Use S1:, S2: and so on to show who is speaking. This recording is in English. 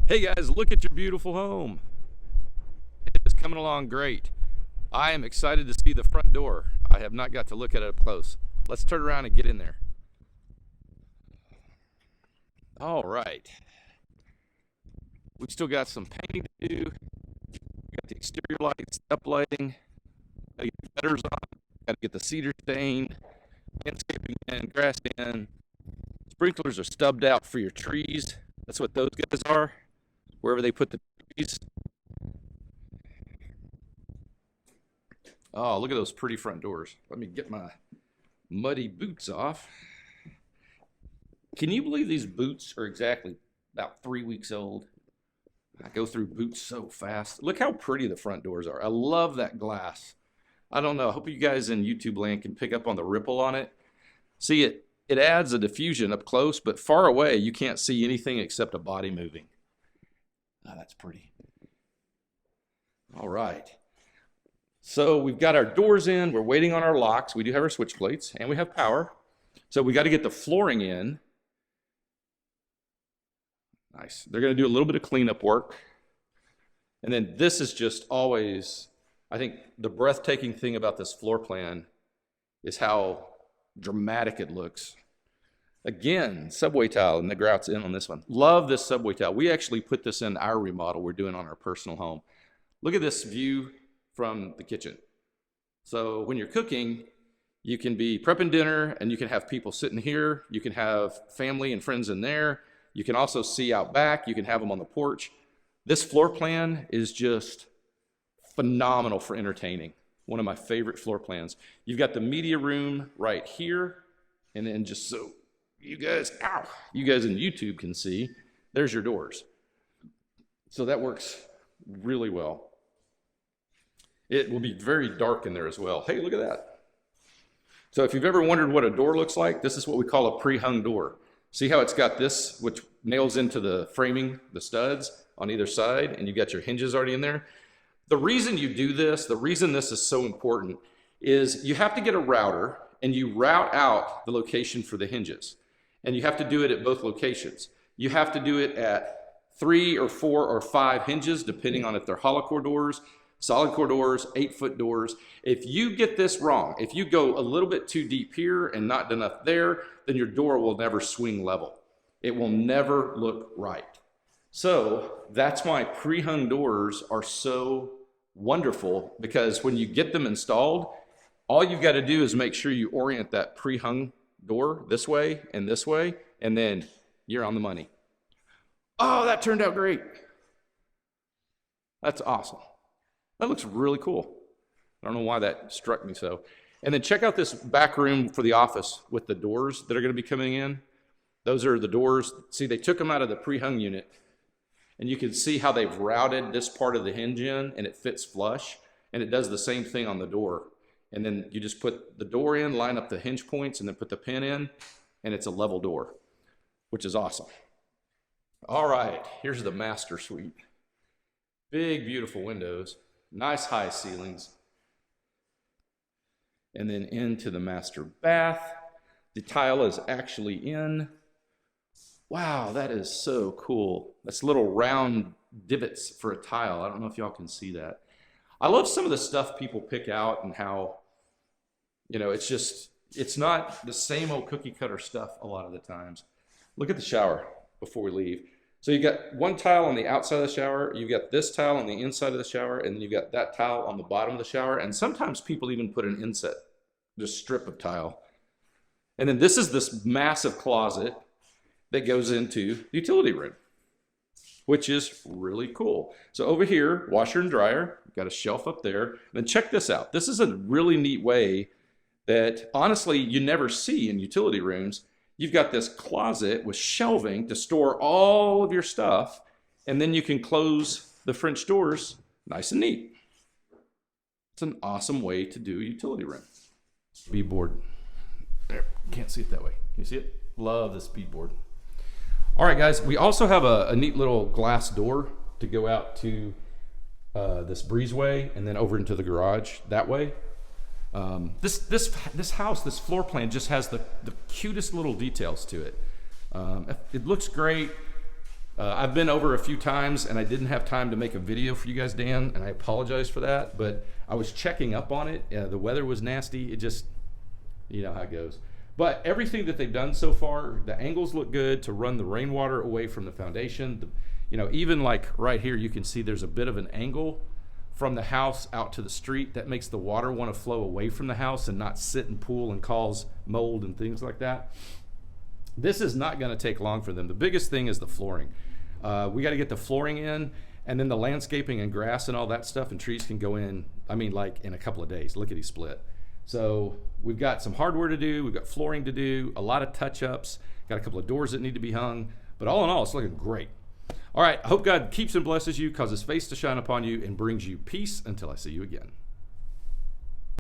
S1: Hey guys, look at your beautiful home. It is coming along great. I am excited to see the front door. I have not got to look at it up close. Let's turn around and get in there. All right. We've still got some painting to do. We got the exterior lights, uplighting. Gotta get the gutters on. Gotta get the cedar stained. Landscaping in, grass in. Sprinklers are stubbed out for your trees. That's what those guys are. Wherever they put the trees. Oh, look at those pretty front doors. Let me get my muddy boots off. Can you believe these boots are exactly about 3 weeks old? I go through boots so fast. Look how pretty the front doors are. I love that glass. I don't know. I hope you guys in YouTube land can pick up on the ripple on it. See, it adds a diffusion up close, but far away you can't see anything except a body moving. Oh, that's pretty. All right. So we've got our doors in. We're waiting on our locks. We do have our switch plates, and we have power. So we got to get the flooring in. Nice. They're going to do a little bit of cleanup work. And then this is just always, I think the breathtaking thing about this floor plan is how dramatic it looks. Again, subway tile, and the grout's in on this one. Love this subway tile. We actually put this in our remodel we're doing on our personal home. Look at this view from the kitchen. So when you're cooking, you can be prepping dinner and you can have people sitting here. You can have family and friends in there. You can also see out back. You can have them on the porch. This floor plan is just phenomenal for entertaining. One of my favorite floor plans. You've got the media room right here. And then just so you guys in YouTube can see, there's your doors. So that works really well. It will be very dark in there as well. Hey, look at that. So if you've ever wondered what a door looks like, this is what we call a pre-hung door. See how it's got this, which nails into the framing, the studs on either side, and you've got your hinges already in there. The reason you do this, the reason this is so important, is you have to get a router and you route out the location for the hinges. And you have to do it at both locations. You have to do it at 3 or 4 or 5 hinges, depending on if they're hollow core doors, solid core doors, 8-foot doors. If you get this wrong, if you go a little bit too deep here and not enough there, then your door will never swing level. It will never look right. So that's why pre-hung doors are so wonderful, because when you get them installed, all you've got to do is make sure you orient that pre-hung door this way, and then you're on the money. Oh, that turned out great. That's awesome. That looks really cool. I don't know why that struck me so. And then check out this back room for the office with the doors that are going to be coming in. Those are the doors. See, they took them out of the pre-hung unit, and you can see how they've routed this part of the hinge in, and it fits flush, and it does the same thing on the door. And then you just put the door in, line up the hinge points, and then put the pin in, and it's a level door, which is awesome. All right, here's the master suite. Big, beautiful windows, nice high ceilings. And then into the master bath. The tile is actually in. Wow, that is so cool. That's little round divots for a tile. I don't know if y'all can see that. I love some of the stuff people pick out and how, it's not the same old cookie cutter stuff a lot of the times. Look at the shower before we leave. So you got one tile on the outside of the shower, you've got this tile on the inside of the shower, and then you've got that tile on the bottom of the shower. And sometimes people even put an inset, just strip of tile. And then this is this massive closet that goes into the utility room, which is really cool. So over here, washer and dryer, got a shelf up there. And then check this out. This is a really neat way that honestly you never see in utility rooms. You've got this closet with shelving to store all of your stuff, and then you can close the French doors nice and neat. It's an awesome way to do a utility room. Beadboard. There, can't see it that way. Can you see it? Love this beadboard. All right, guys, we also have a neat little glass door to go out to this breezeway and then over into the garage that way. This house, this floor plan just has the cutest little details to it. It looks great. I've been over a few times and I didn't have time to make a video for you guys, Dan, and I apologize for that, but I was checking up on it. The weather was nasty. It just, you know how it goes. But everything that they've done so far, the angles look good to run the rainwater away from the foundation. Even like right here, you can see there's a bit of an angle from the house out to the street that makes the water want to flow away from the house and not sit and pool and cause mold and things like that. This is not going to take long for them. The biggest thing is the flooring. We got to get the flooring in, and then the landscaping and grass and all that stuff and trees can go in, like in a couple of days. Lickety split. So we've got some hardware to do. We've got flooring to do, a lot of touch-ups, got a couple of doors that need to be hung. But all in all, it's looking great. All right, I hope God keeps and blesses you, causes his face to shine upon you, and brings you peace until I see you again.